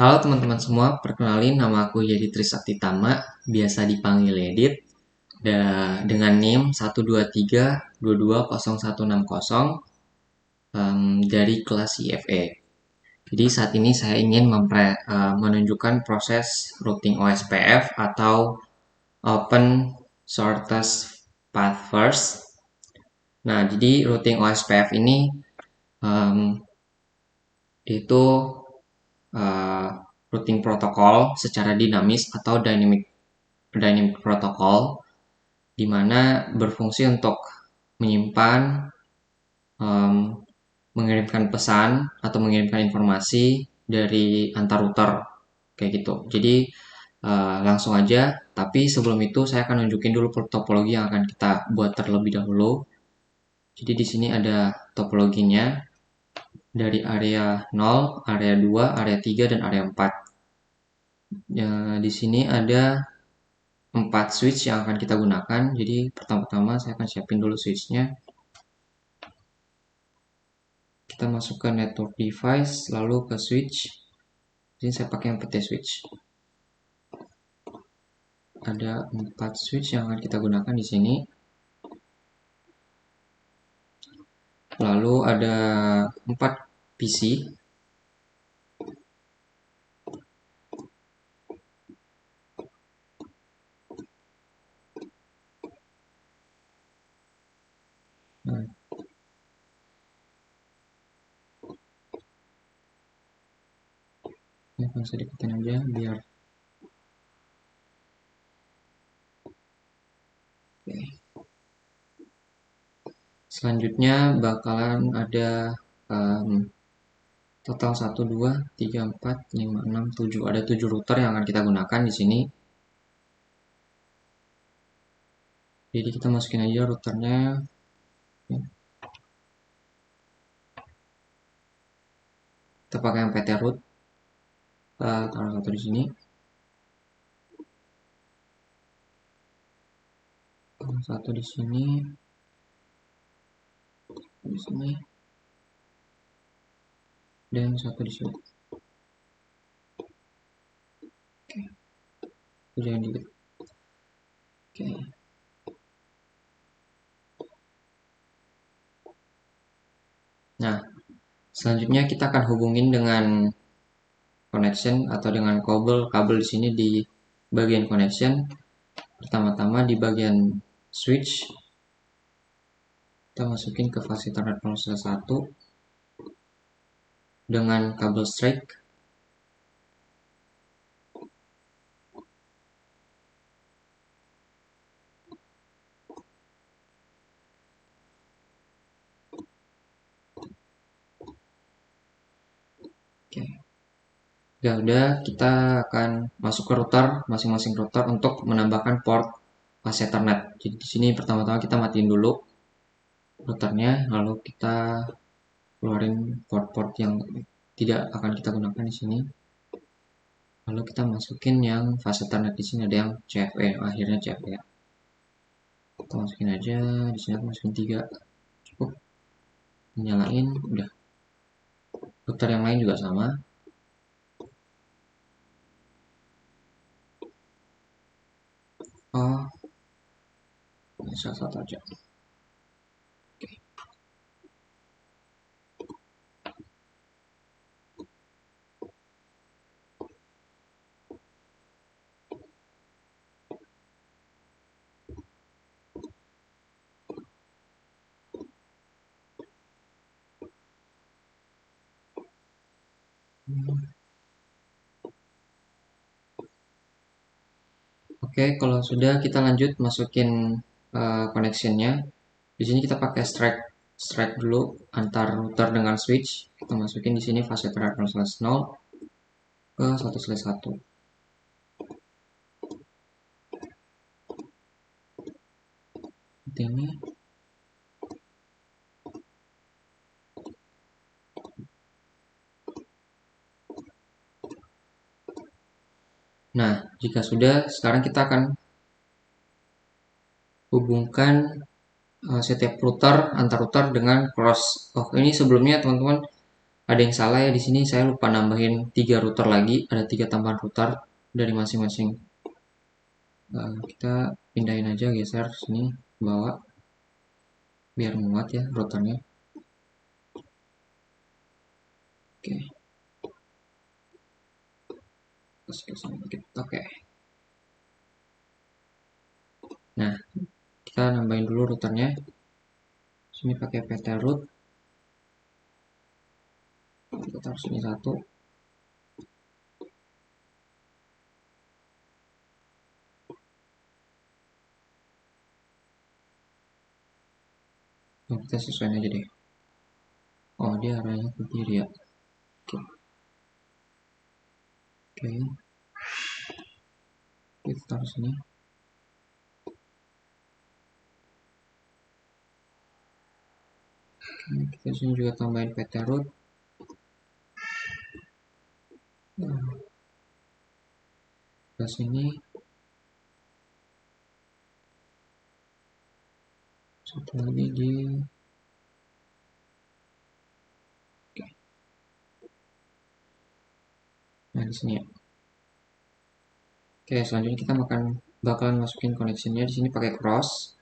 Halo teman-teman semua, perkenalin nama aku Yedi Trisakti Tama, biasa dipanggil Yedit, dengan NIM 123220160 dari kelas IFE. Jadi saat ini saya ingin menunjukkan proses routing OSPF atau Open Shortest Path First. Nah, jadi routing OSPF ini um, itu uh, routing protokol secara dinamis atau dynamic protocol, di mana berfungsi untuk menyimpan, um, mengirimkan pesan atau mengirimkan informasi dari antar router kayak gitu. Jadi langsung aja, tapi sebelum itu saya akan nunjukin dulu topologi yang akan kita buat terlebih dahulu. Jadi di sini ada topologinya dari area 0, area 2, area 3, dan area 4. Ya, di sini ada 4 switch yang akan kita gunakan. Jadi pertama-tama saya akan siapin dulu switchnya. Kita masuk ke network device, lalu ke switch. Jadi saya pakai MPT switch. Ada 4 switch yang akan kita gunakan di sini. Lalu ada 4 PC. Nah, ini akan saya deketin aja biar. Oke. Selanjutnya bakalan ada total 1, 2, 3, 4, 5, 6, 7. Ada 7 router yang akan kita gunakan di sini. Jadi kita masukin aja routernya. Kita pakai MPT root. Taruh satu di sini. Satu di sini. Di sini. Dan satu di sini. Oke. Jangan dikit. Oke. Nah, selanjutnya kita akan hubungin dengan connection atau dengan kabel di sini di bagian connection. Pertama-tama di bagian switch kita masukin ke fase Ethernet 0/1 dengan kabel strike. Oke. Ya udah, kita akan masuk ke router, masing-masing router untuk menambahkan port fase Ethernet. Jadi di sini pertama-tama kita matiin dulu routernya, lalu kita keluarin port-port yang tidak akan kita gunakan di sini. Lalu kita masukin yang fase Ethernet. Di sini ada yang CFE, akhirnya CFE. Kita masukin aja, di sini aku masukin 3. Cukup. Nyalain, udah. Router yang lain juga sama. Oh, salah satu aja. Oke. Oke, kalau sudah kita lanjut masukin connectionnya. Di sini kita pakai strike dulu antar router dengan switch. Kita masukin di sini fase Ethernet 0/0 ke 1/1. Ini. Nah, jika sudah, sekarang kita akan hubungkan setiap router antar router dengan cross. Oh, ini sebelumnya teman-teman ada yang salah ya di sini, saya lupa nambahin 3 router lagi, ada 3 tambahan router dari masing-masing. Kita pindahin aja, geser sini ke bawah biar muat ya routernya. Oke, terus ke sini dikit. Oke. Nah, kita nambahin dulu routernya. Sini pakai PT root. Kita taruh sini satu. Nah, kita sesuaiin aja deh. Oh, dia arahnya ke kiri ya. Oke. Oke. Kita taruh sini. Oke, kita sini juga tambahin PT root. Ke sini. Satu lagi di. Oke. Nah, di sini ya. Oke, selanjutnya kita bakalan masukin connectionnya di sini pakai cross.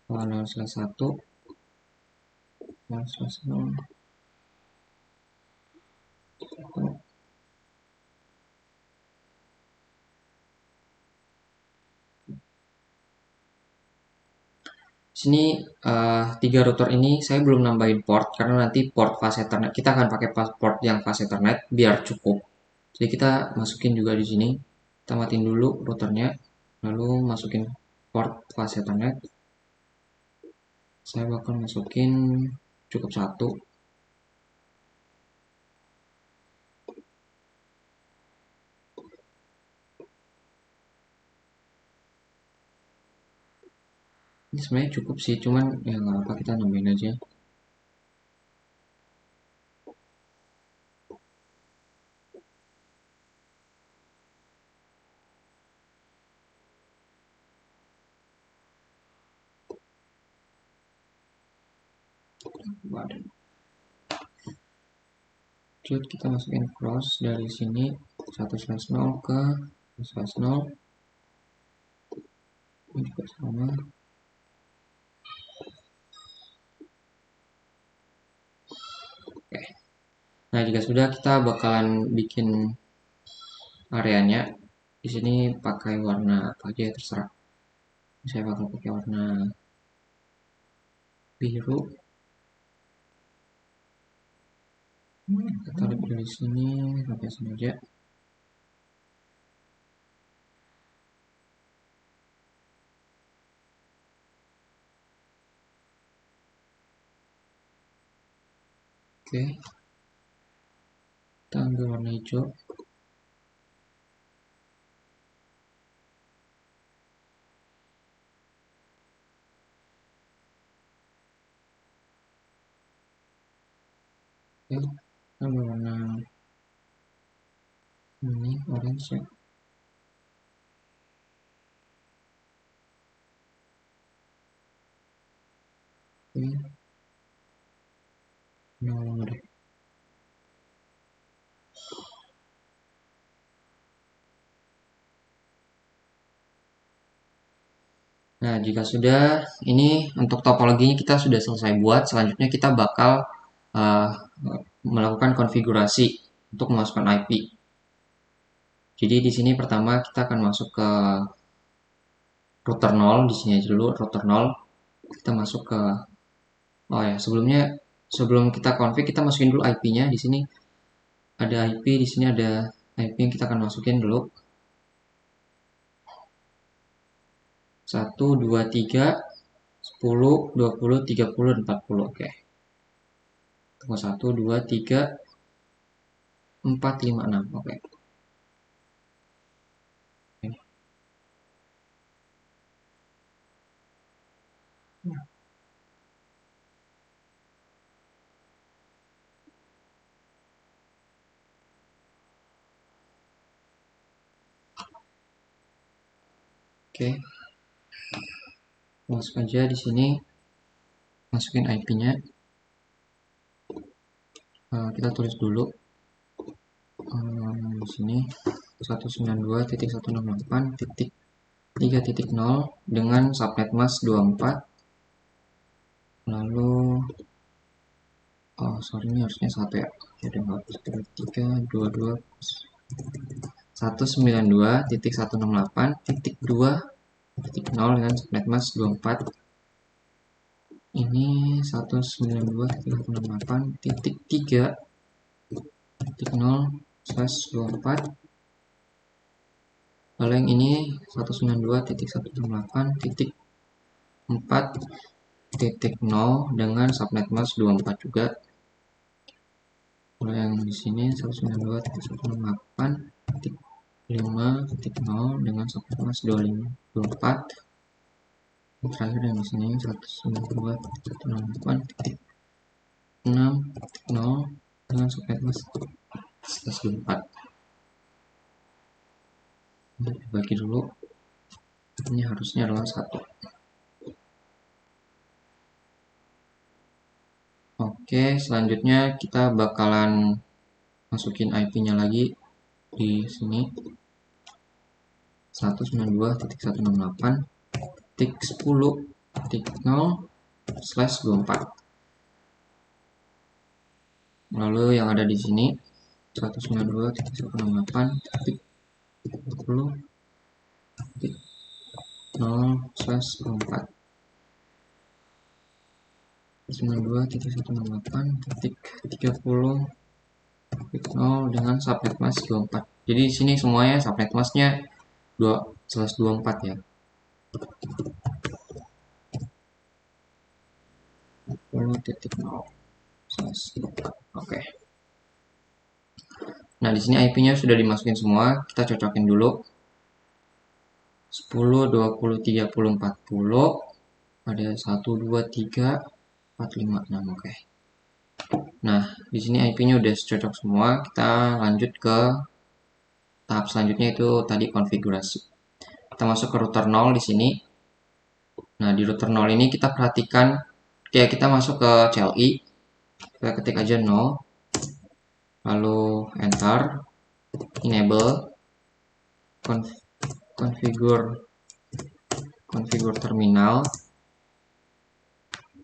0/1, 0/0. Sini 3 router ini saya belum nambahin port karena nanti port fast Ethernet kita akan pakai port yang fast Ethernet biar cukup. Jadi kita masukin juga di sini. Kita matiin dulu routernya, lalu masukin port fast Ethernet. Saya bakal masukin cukup satu. Ini sebenarnya cukup sih, cuman ya nggak apa kita nambahin aja. Waduh. Terus kita masukin cross dari sini 1/0 ke 1/0. Ini juga sama. Oke. Nah, jika sudah kita bakalan bikin areanya. Di sini pakai warna apa aja ya terserah. Saya bakal pakai warna biru. Kita taruh dari sini sampai sini aja. Oke. Kita ambil warna hijau. Oke. Kita ambil warna ini orange ya. Oke. Nah, deh. Nah, jika sudah, ini untuk topologinya kita sudah selesai buat. Selanjutnya kita bakal uh, melakukan konfigurasi untuk memasukkan IP. Jadi di sini pertama kita akan masuk ke router 0, di sini aja dulu router 0. Kita masuk ke oh ya, sebelum kita config kita masukin dulu IP-nya. Di sini ada IP, di sini ada IP yang kita akan masukin dulu. 1 2 3 10 20 30 40. Oke. Tunggu 1 2 3 4 5 6. Oke. Oke. Masuk aja di sini. Masukin IP-nya. Kita tulis dulu di sini 192.168.3.0 dengan subnet mask 24. Lalu sorry, ini harusnya 1 ya. Jadi 322 192.168.2.0 dengan subnet mask 24. Ini 192.168.3.0/24. Lalu yang ini 192.168.4.0 dengan subnet mask 24 juga. Lalu yang di sini 192.168.5.0 dengan subnet mask 24. Terakhir yang di sini 192.168.6.0 dengan subnet mask 24. Bagi dulu, ini harusnya adalah 1. Oke, selanjutnya kita bakalan masukin IP-nya lagi di sini 192.168.10.0/24. Lalu yang ada di sini 192.168.10.0/24. 192.168.30.0 dengan subnet mask 24. Jadi di sini semuanya subnet masknya 2/24 ya. 10.0/24. Oke. Nah, di sini IP-nya sudah dimasukin semua. Kita cocokin dulu. 10, 20, 30, 40. Ada 1, 2, 3, 4, 5, 6. Oke. Nah, di sini IP-nya udah cocok semua. Kita lanjut ke tahap selanjutnya, itu tadi konfigurasi. Kita masuk ke router 0 di sini. Nah, di router 0 ini kita perhatikan, kayak kita masuk ke CLI. Kita ketik aja 0. Lalu enter. Enable. Configure terminal.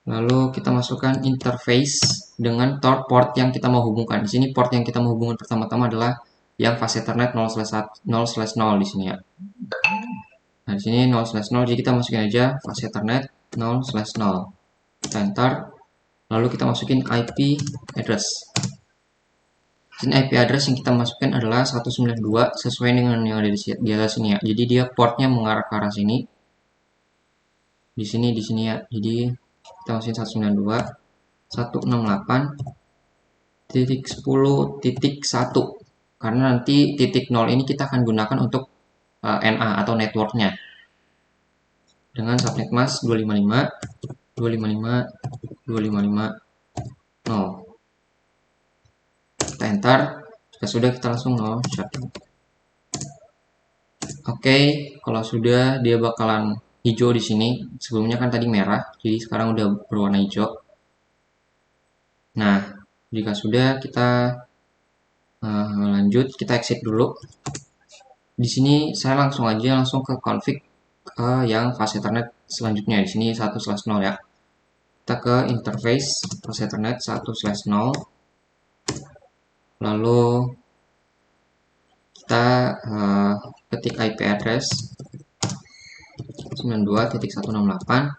Lalu kita masukkan interface dengan port yang kita mau hubungkan. Di sini port yang kita mau hubungkan pertama-tama adalah yang fast Ethernet 0/0 di sini ya. Nah, di sini 0/0, jadi kita masukin aja fast Ethernet 0/0. Kita enter. Lalu kita masukin IP address. Di sini IP address yang kita masukkan adalah 192 sesuai dengan yang ada di atas sini ya. Jadi dia portnya mengarah ke arah sini. Di sini ya. Jadi kita masukin 192.168.10.1 karena nanti titik 0 ini kita akan gunakan untuk NA atau networknya dengan subnet mask 255 255 255 0. Kita enter. Sudah kita langsung shutdown. Oke, kalau sudah dia bakalan hijau di sini. Sebelumnya kan tadi merah, jadi sekarang udah berwarna hijau. Nah, jika sudah kita lanjut, kita exit dulu. Di sini saya langsung ke config yang fast Ethernet selanjutnya. Di sini 1/0 ya. Kita ke interface fast Ethernet 1/0. Lalu kita ketik IP address 92.168.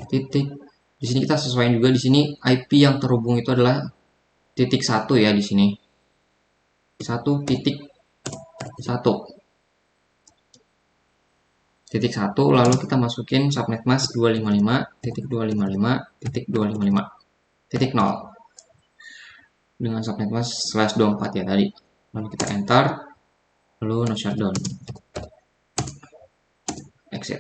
Di sini kita sesuaikan juga, di sini IP yang terhubung itu adalah titik 1 ya, di sini 1.1. Lalu kita masukin subnet mask 255.255.255.0 dengan subnet mask /24 ya tadi. Lalu kita enter. Lalu no shutdown. Exit.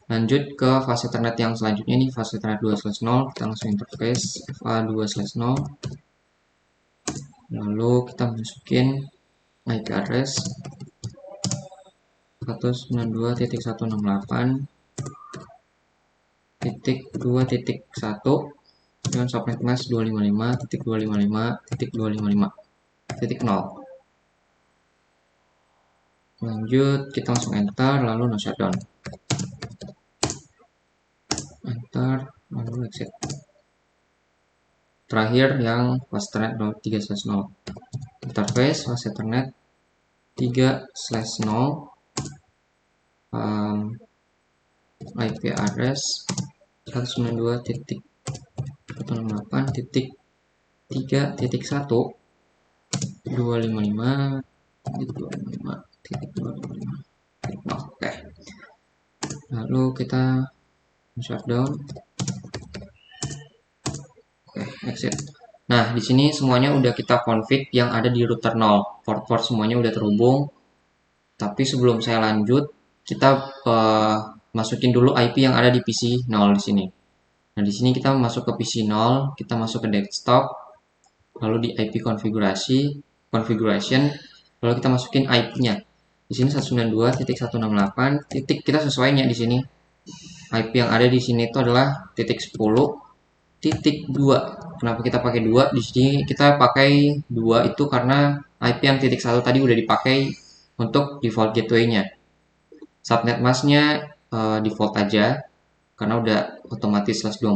Lanjut ke fast Ethernet yang selanjutnya, ini fast Ethernet 2/0. Kita langsung interface FA 2/0. Lalu kita masukin IP address 192.168.2.1 dengan subnet mask 255.255.255.0. Lanjut, kita langsung enter, lalu no shutdown. Enter, lalu exit. Terakhir yang fast ethernet 3/0. Interface fast ethernet 3/0. IP address 192.168.3.1.255.255.255. Oke. Lalu kita shutdown. Oke, exit. Nah, di sini semuanya udah kita config yang ada di router 0. Port-port semuanya udah terhubung. Tapi sebelum saya lanjut, kita masukin dulu IP yang ada di PC 0 di sini. Nah, di sini kita masuk ke PC 0, kita masuk ke desktop, lalu di IP configuration, lalu kita masukin IP-nya. Di sini 192.168, titik kita sesuainya di sini. IP yang ada di sini itu adalah titik 10.2. Kenapa kita pakai 2? Di sini kita pakai 2 itu karena IP yang titik 1 tadi udah dipakai untuk default gateway-nya. Subnet mask-nya default aja karena udah otomatis /24.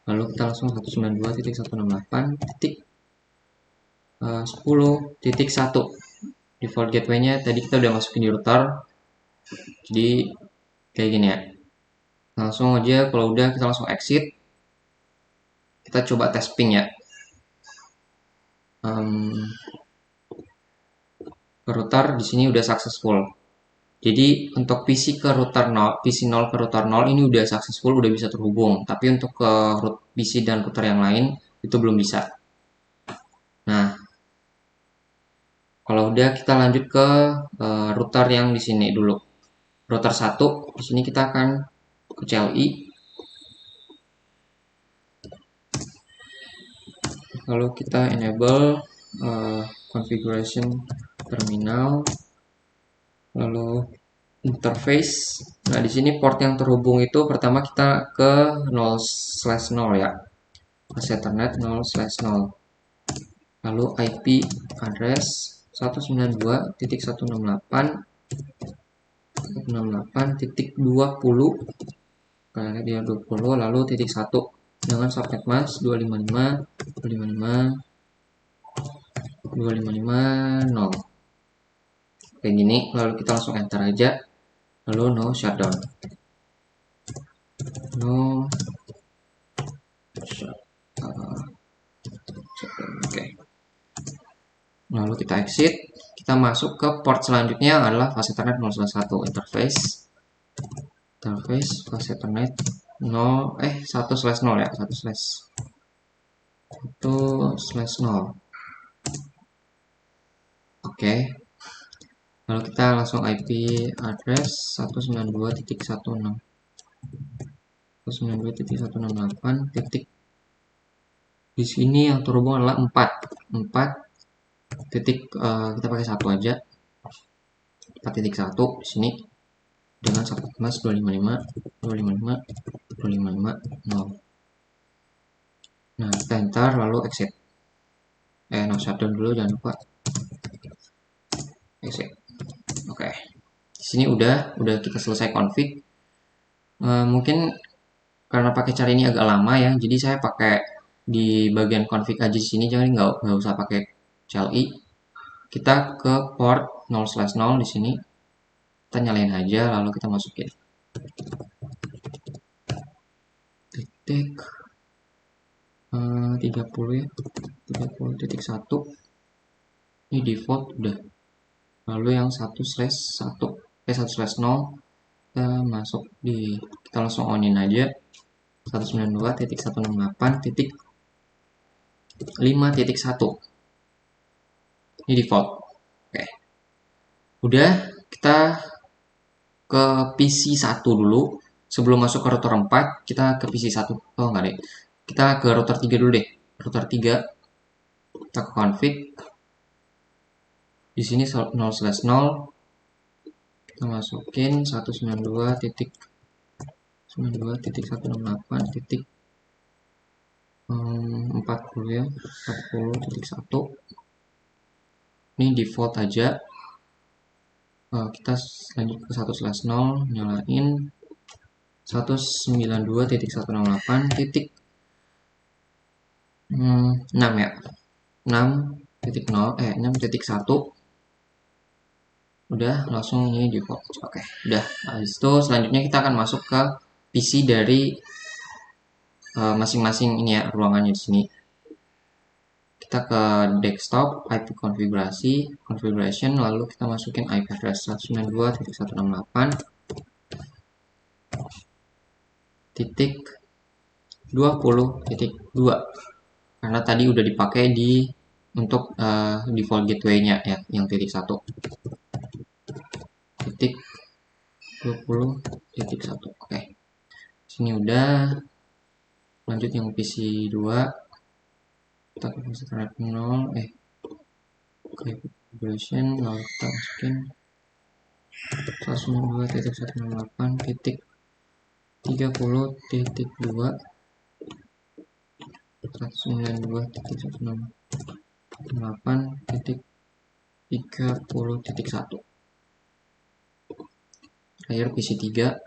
Lalu kita langsung 192.168.10.1. Default gateway-nya tadi kita udah masukin di router. Jadi kayak gini ya. Langsung aja kalau udah kita langsung exit. Kita coba tes ping ya. Router di sini udah successful. Jadi untuk PC ke router 0, PC 0 ke router 0 ini udah successful, udah bisa terhubung. Tapi untuk ke PC dan router yang lain itu belum bisa. Nah, kalau udah kita lanjut ke router yang di sini dulu. Router 1, di sini kita akan ke CLI. Lalu kita enable configuration terminal. Lalu interface. Nah, di sini port yang terhubung itu pertama kita ke 0/0 ya. Fast Ethernet 0/0. Lalu IP address 192.168.168.20 karena dia 20 lalu titik 1 dengan subnet mask 255.255.255.0 kayak gini. Lalu kita langsung enter aja, lalu no shutdown. Oke. Lalu kita exit, kita masuk ke port selanjutnya adalah fast ethernet 0/1 interface fast ethernet 1/0 ya, 1/0. Oke. Lalu kita langsung IP address 192.168. Di sini yang terhubung adalah 4 titik, kita pakai 1 aja, 4.1 di sini dengan subnet mask 255.255.255.0. Nah, kita enter lalu exit. No shutdown dulu, jangan lupa. Exit. Oke. Di sini udah kita selesai config. Mungkin karena pakai cara ini agak lama ya, jadi saya pakai di bagian config aja di sini, jadi nggak usah pakai CLI. Kita ke port 0/0 di sini, kita nyalain aja lalu kita masukin titik 30 ya, 30.1 ini default udah. Lalu yang 1/0 kita masuk kita langsung onin aja 192.168.5.1 ini default. Oke. Udah, kita ke PC 1 dulu. Sebelum masuk ke router 4, kita ke PC 1. Oh, enggak deh. Kita ke router 3 dulu deh. Router 3. Kita ke config. Di sini 0/0. Kita masukin 192.168. 40 ya, 40.1. Ini default aja. Kita lanjut ke 1/0, nyalain 192.168.6 ya, 6.1. Udah, langsung ini default. Oke, udah. Habis itu selanjutnya kita akan masuk ke PC dari masing-masing ini ya, ruangannya di sini. Kita ke desktop, IP konfigurasi, configuration, lalu kita masukin IP address 192.168.20.2 karena tadi udah dipakai untuk default gateway-nya ya, yang .1 titik 20.1. Oke, sini udah. Lanjut yang PC 2, kita ke internet 0, configuration, lalu kita masukin 192.168.30.2 192.168.30.1. Terakhir PC 3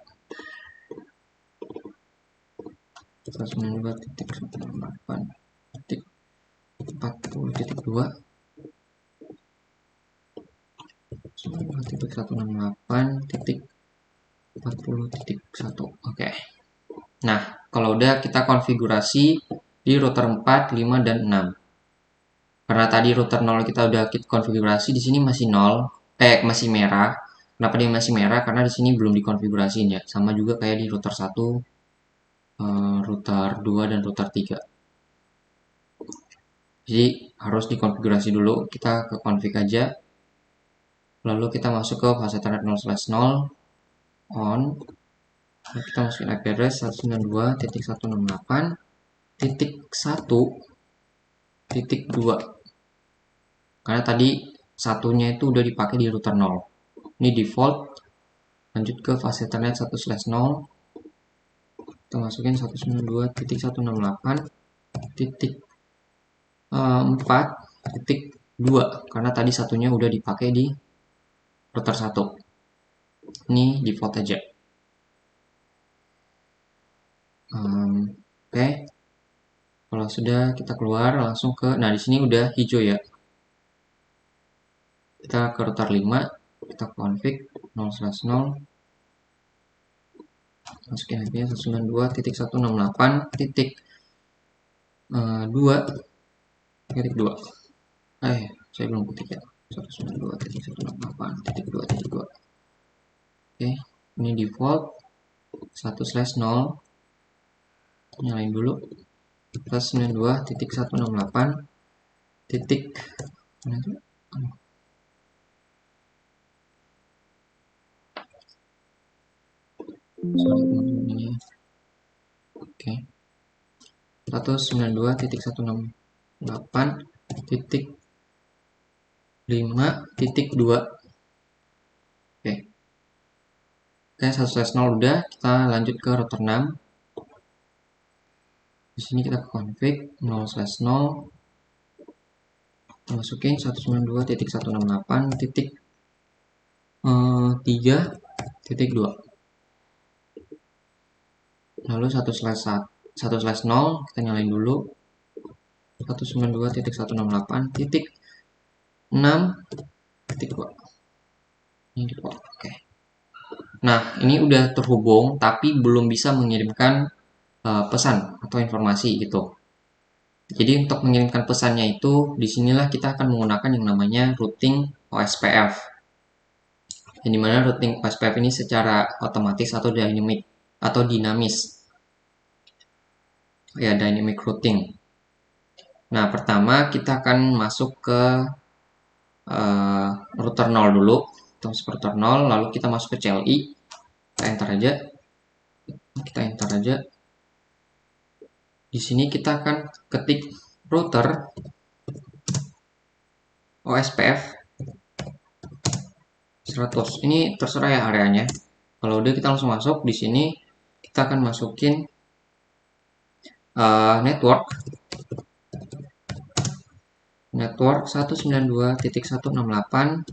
192.168.40.2 192.168.40.1. Oke. Nah, kalau udah kita konfigurasi di router 4, 5 dan 6. Karena tadi router 0 kita udah konfigurasi, di sini masih 0, masih merah. Kenapa dia masih merah? Karena di sini belum dikonfigurasiin ya. Sama juga kayak di router 1, router 2 dan router 3. Jadi harus dikonfigurasi dulu. Kita ke config aja. Lalu kita masuk ke fase ethernet 0/0 on. Lalu kita masukin IP address 192.168.1.2 karena tadi satunya itu udah dipakai di router 0. Ini default. Lanjut ke fase ethernet 1/0, kita masukin 192.168.4.2 karena tadi satunya udah dipakai di router 1. Ini default aja. Oke. Kalau sudah, kita keluar langsung ke, nah di sini udah hijau ya. Kita ke router 5, kita config 0/0, masukin IP 192.168.2.2. Saya belum ketik ya. 192.168.2.2. Oke, ini default 1/0. Nyalain dulu. 192.168. Ini. Oke. 192.168.5.2. Oke. Oke, 1/0 udah. Kita lanjut ke router 6. Di sini kita config 0/0. Kita masukin 192.168.3.2. Lalu 1/0 kita nyalain dulu. 192.168.6.2. Ini default. Oke. Nah, ini udah terhubung tapi belum bisa mengirimkan pesan atau informasi gitu. Jadi untuk mengirimkan pesannya itu, disinilah kita akan menggunakan yang namanya routing OSPF. Yang dimana routing OSPF ini secara otomatis atau dinamis. Ya, dynamic routing. Nah, pertama kita akan masuk ke router 0 dulu. Kita masuk ke router 0, lalu kita masuk ke CLI. Kita enter aja. Di sini kita akan ketik router OSPF 100. Ini terserah ya areanya. Kalau udah kita langsung masuk. Di sini kita akan masukin network 192.168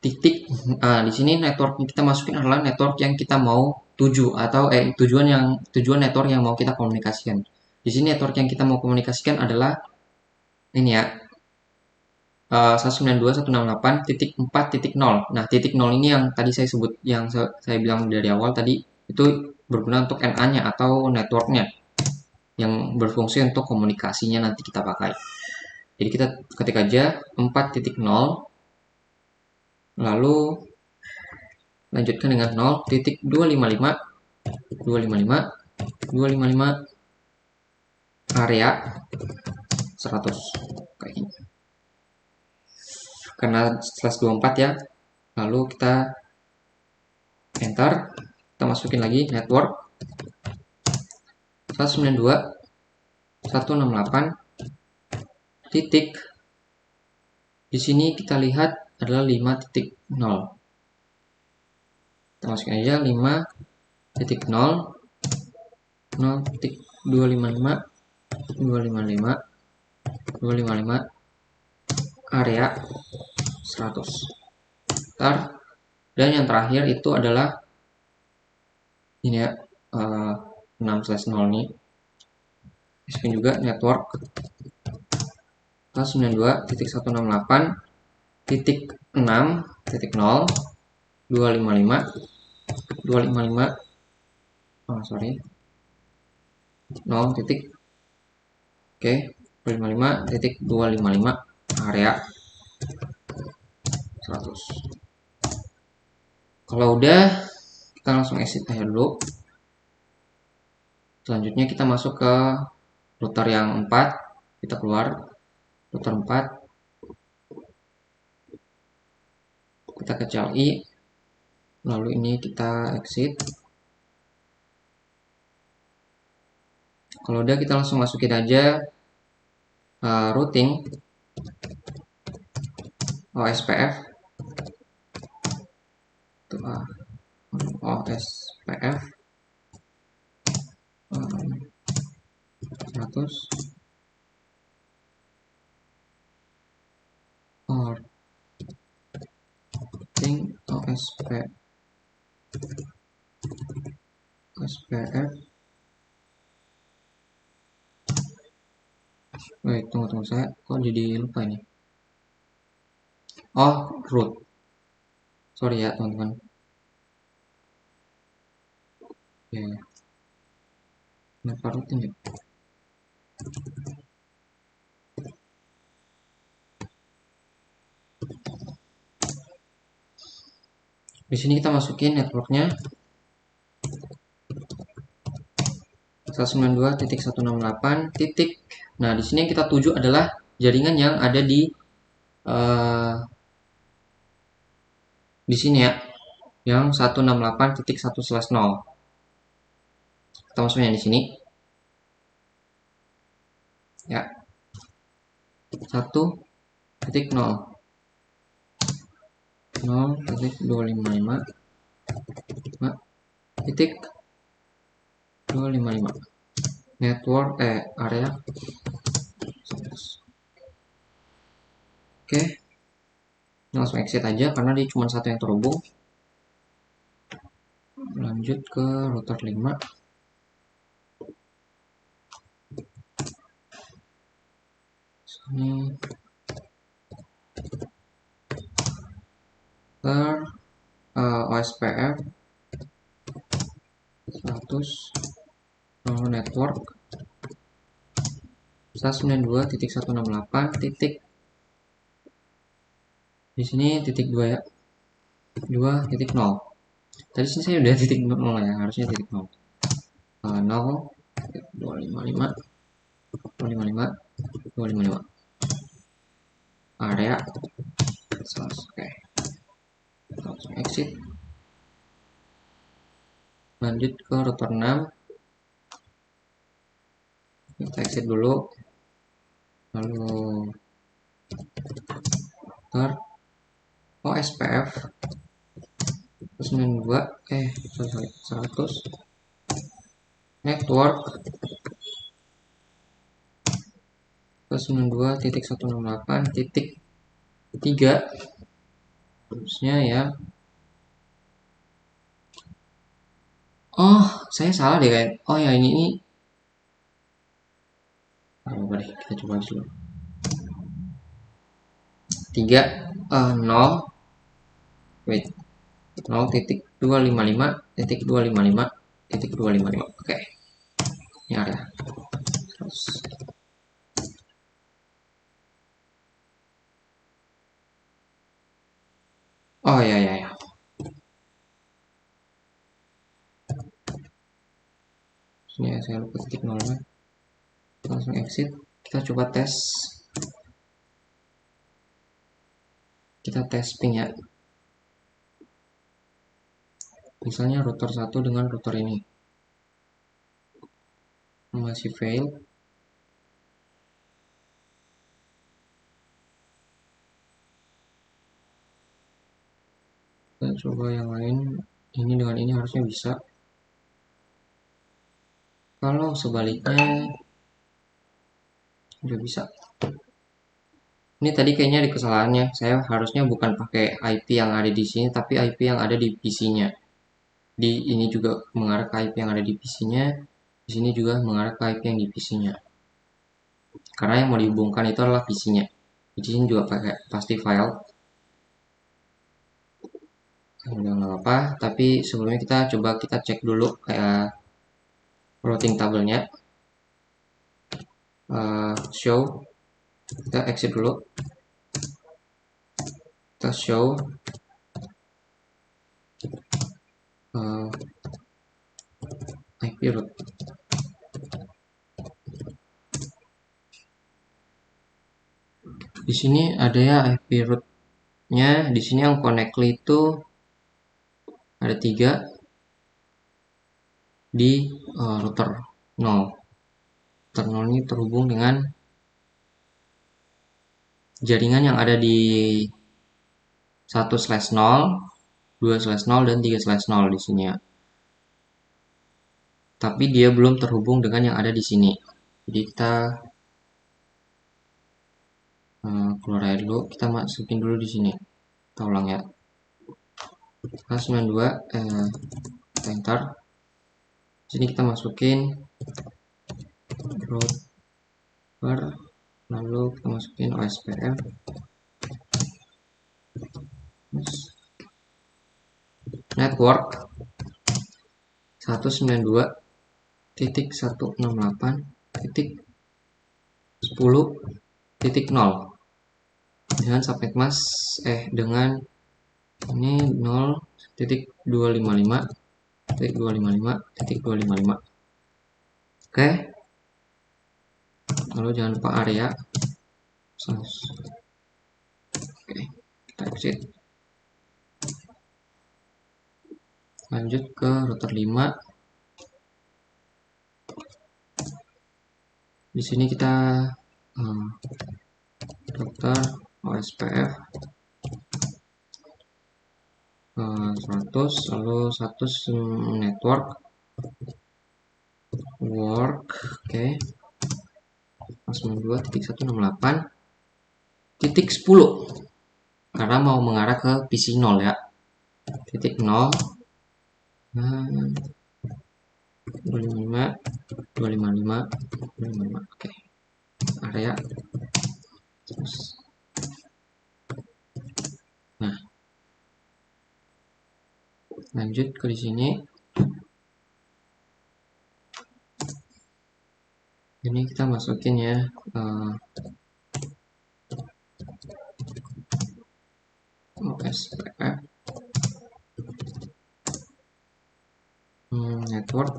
titik. Di sini network yang kita masukin adalah network yang kita mau tuju atau tujuan network yang mau kita komunikasikan. Di sini network yang kita mau komunikasikan adalah ini ya, 192.168.4.0. Nah, titik 0 ini yang tadi saya sebut, yang saya bilang dari awal tadi, itu berguna untuk NA-nya atau networknya yang berfungsi untuk komunikasinya nanti kita pakai. Jadi kita ketik aja 4.0, lalu lanjutkan dengan 0.255 area 100 kayak gini. Karena /24 ya, lalu kita enter, kita masukin lagi network 192.168 titik. Di sini kita lihat adalah 5.0. Kita masukin aja 5.0 0.255 area 100. Ntar, dan yang terakhir itu adalah ini ya, 6/0 ini. Masukin juga network 192.168.6.0 255 0 titik, oke, 255.255 area 100. Kalau udah, kita langsung exit aja dulu. Selanjutnya kita masuk ke router yang 4, kita keluar router 4, kita ke CLI, lalu ini kita exit. Kalau udah, kita langsung masukin aja routing OSPF OSPF 100 routing OSPF Wait, tunggu, saya kok jadi lupa ini. Oh, root. Sorry ya, teman-teman. Ya. Kenapa routing ya? Di sini kita masukin networknya 192.168 titik. Nah, di sini yang kita tuju adalah jaringan yang ada di sini ya, yang 168.1/0. Kita masuknya di sini. Ya. 1.0 0.255 titik 255 network area 100. Oke, langsung exit aja karena dia cuma satu yang terhubung. Lanjut ke router 5. Sini OSPF 100 network 192.168 titik. Di sini titik 2 ya, 2.0. Tadi sini saya udah titik 0 ya, harusnya titik 0. 0.255 area 100. Oke, langsung exit. Lanjut ke router 6, kita exit dulu, lalu router OSPF 100 network 92.168.3 harusnya ya. Oh, saya salah deh kayak. Oh ya, ini apa deh, kita coba dulu. 3 0 wait 0.255.255.255. Oke, ini ada. Terus oh ya ya ya. Sini ya, saya lupa titik nolnya. Langsung exit. Kita coba tes. Kita tes ping ya. Misalnya router 1 dengan router ini. Masih fail. Kita coba yang lain. Ini dengan ini harusnya bisa. Kalau sebaliknya udah bisa. Ini tadi kayaknya ada kesalahannya. Saya harusnya bukan pakai IP yang ada di sini, tapi IP yang ada di PC-nya. Di ini juga mengarah ke IP yang ada di PC-nya. Di sini juga mengarah ke IP yang di PC-nya. Karena yang mau dihubungkan itu adalah PC-nya. Di sini juga pakai pasti file. Udah nggak apa-apa. Tapi sebelumnya kita coba kita cek dulu kayak routing tabelnya. Show. Kita exit dulu. Kita show IP root. Di sini ada ya IP root-nya. Di sini yang connectly itu ada 3 di router 0. Router 0 ini terhubung dengan jaringan yang ada di 1/0, 2/0, dan 3/0 di sini ya. Tapi dia belum terhubung dengan yang ada di sini. Jadi kita keluar aja dulu, kita masukin dulu di sini. Kita ulang ya. K92 enter. Di sini kita masukin router, lalu kita masukin OSPF. Network 192.168.10.0 dengan subnet mask dengan ini 0.255.255.255. Oke, lalu jangan lupa area. Oke, kita exit. Lanjut ke router 5. Di sini kita router OSPF 100, lalu 100 network work. Oke, 92.168.10 karena mau mengarah ke PC 0 ya. Titik 0 255 255 255. Oke, area. Terus nah, lanjut ke di sini. Ini kita masukin ya OSPF network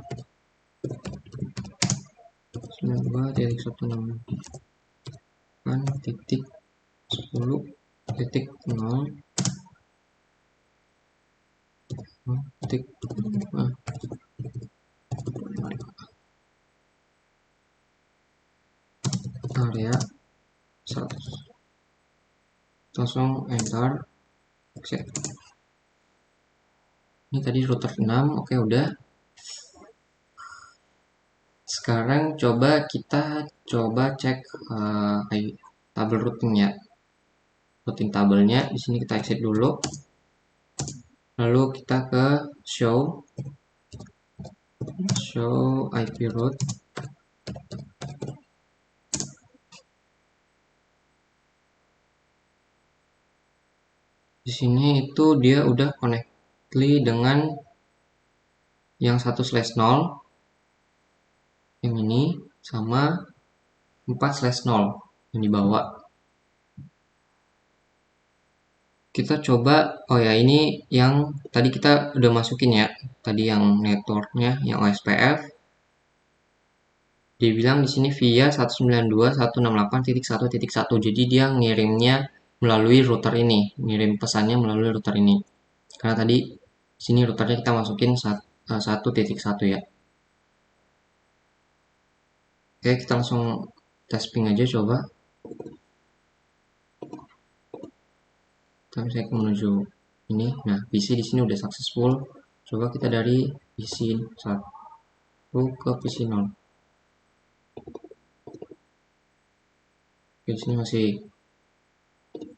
92.168.10.0 area 100. Langsung enter. Oke. Ini tadi router 6. Oke, udah. Sekarang kita coba cek tabel routingnya. Routing tabelnya di sini kita exit dulu. Lalu kita ke show IP route. Di sini itu dia udah connectly dengan yang 1/0 yang ini sama 4/0 yang dibawa. Kita coba, oh ya ini yang tadi kita udah masukin ya, tadi yang networknya yang OSPF. Dia bilang di sini via 192.168.1.1. Jadi dia ngirimnya melalui router ini, ngirim pesannya melalui router ini. Karena tadi sini routernya kita masukin 1.1 ya. Oke, kita langsung tes ping aja coba. Tapi saya menuju ini. Nah, PC di sini udah successful. Coba kita dari PC 1 ke PC 0. Di sini masih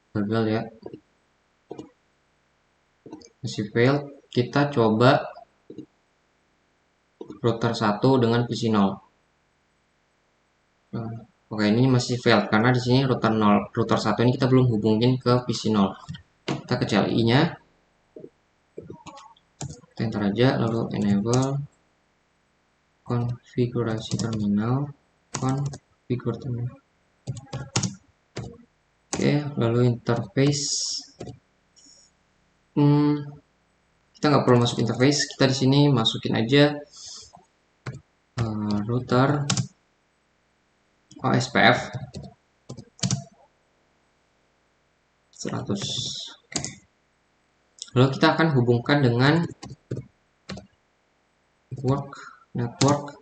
gagal ya. Masih failed. Kita coba router 1 dengan PC 0. Oke, ini masih failed karena di sini router 1 ini kita belum hubungin ke PC 0. Kita ke CLI-nya. Kita enter aja lalu enable konfigurasi terminal, configure terminal. Oke, lalu interface. Kita nggak perlu masuk interface, kita di sini masukin aja router OSPF 100. Lalu kita akan hubungkan dengan network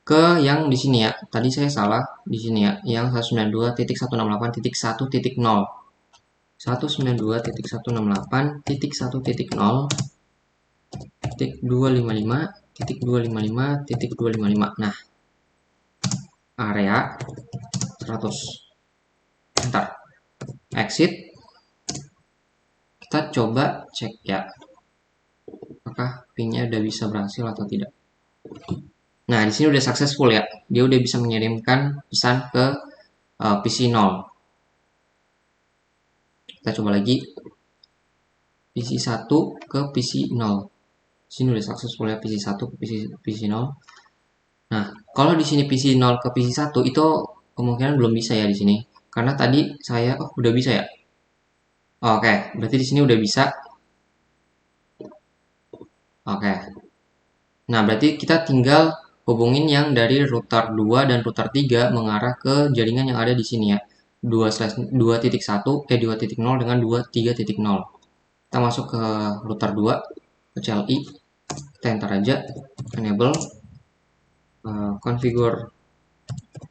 ke yang di sini ya. Tadi saya salah di sini ya, yang 192.168.1.0. 192.168.0.255.255.255. Nah, area 100. Enter. Exit. Kita coba cek ya, apakah pingnya udah bisa berhasil atau tidak. Nah, di sini udah successful ya. Dia udah bisa mengirimkan pesan ke PC 0. Kita coba lagi PC 1 ke PC 0. Di sini udah successful ya, PC 1 ke PC 0. Nah, kalau di sini PC 0 ke PC 1 itu kemungkinan belum bisa ya di sini. Karena tadi saya udah bisa ya. Oke, berarti di sini udah bisa. Oke. Nah, berarti kita tinggal hubungin yang dari router 2 dan router 3 mengarah ke jaringan yang ada di sini ya. 2.1 dengan 2.3.0. Kita masuk ke router 2 ke CLI. Kita enter aja enable configure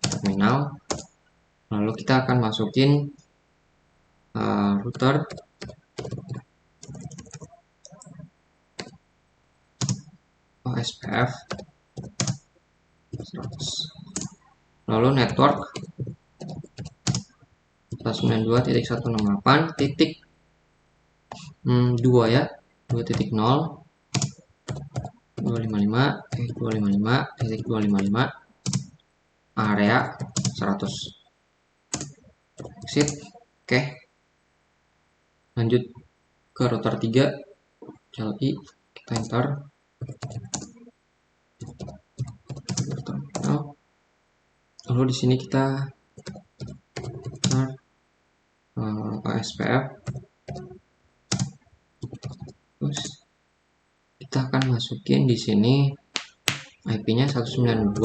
terminal. Lalu kita akan masukin router OSPF 100. Lalu network 192.168.2 ya, 2.0 255.255.255 area 100. Exit. Oke. Lanjut ke router 3 CLI, kita enter. Lalu di sini kita OSPF. Terus kita akan masukin di sini IP-nya 192.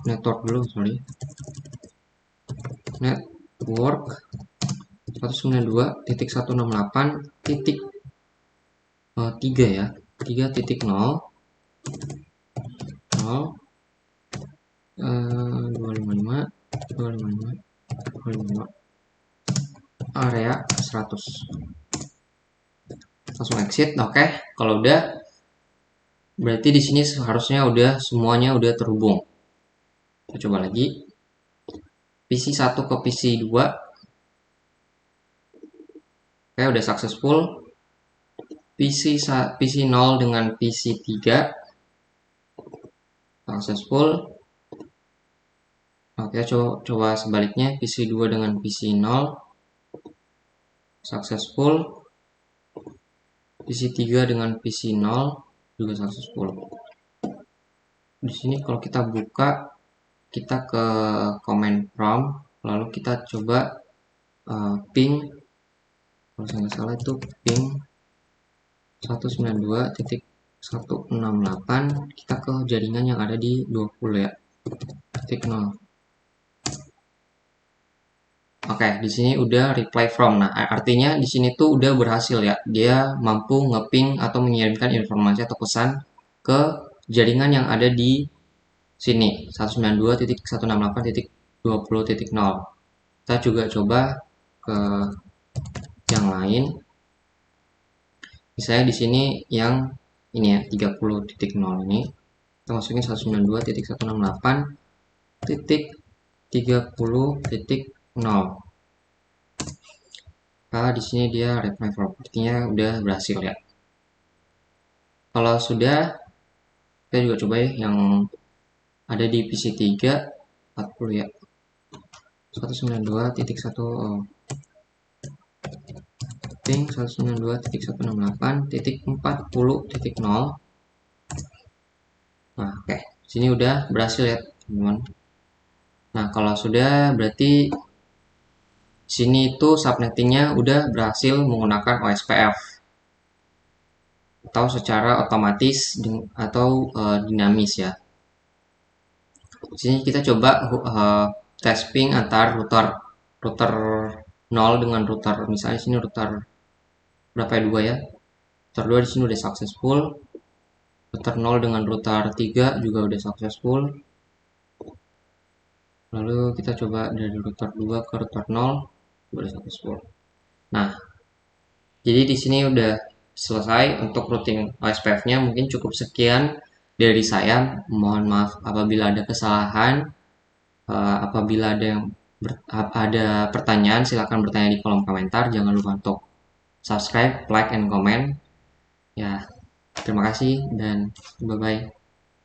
Network dulu, sorry. Network 192.168.3 ya. 3.0 255 area 100. Langsung exit. Oke, kalau udah Berarti di sini seharusnya udah semuanya udah terhubung. Kita coba lagi. PC 1 ke PC 2. Oke, udah successful. PC 0 dengan PC 3 successful. Oke, coba sebaliknya, PC 2 dengan PC 0 successful. PC 3 dengan PC 0 juga successful. Di sini kalau kita buka, kita ke command prompt, lalu kita coba ping, kalau saya nggak salah itu ping 192.168, kita ke jaringan yang ada di 20 ya, titik 0. Oke, di sini udah reply from. Nah, artinya di sini tuh udah berhasil ya. Dia mampu ngeping atau mengirimkan informasi atau pesan ke jaringan yang ada di sini 192.168.20.0. Kita juga coba ke yang lain. Misalnya di sini yang ini ya 30.0 ini. Kita masukin 192.168.30.0. Nah, di sini dia reply propertinya udah berhasil ya. Kalau sudah, kita juga coba ya yang ada di PC 3 40 ya. 192.10 ping 192.168.40.0. Nah, oke. Sini udah berhasil ya, teman-teman. Nah, kalau sudah berarti sini itu subnettingnya udah berhasil menggunakan OSPF atau secara otomatis atau dinamis ya. Di sini kita coba tes ping antar router 0 dengan router, misalnya sini router berapa ya, 2 ya. Router 2 di sini udah successful. Router 0 dengan router 3 juga udah successful. Lalu kita coba dari router 2 ke router 0 udah successful. Nah, jadi di sini udah selesai untuk routing OSPF-nya. Mungkin cukup sekian dari saya. Mohon maaf apabila ada kesalahan. Apabila ada pertanyaan, silahkan bertanya di kolom komentar. Jangan lupa untuk subscribe, like, and comment. Ya, terima kasih dan bye-bye.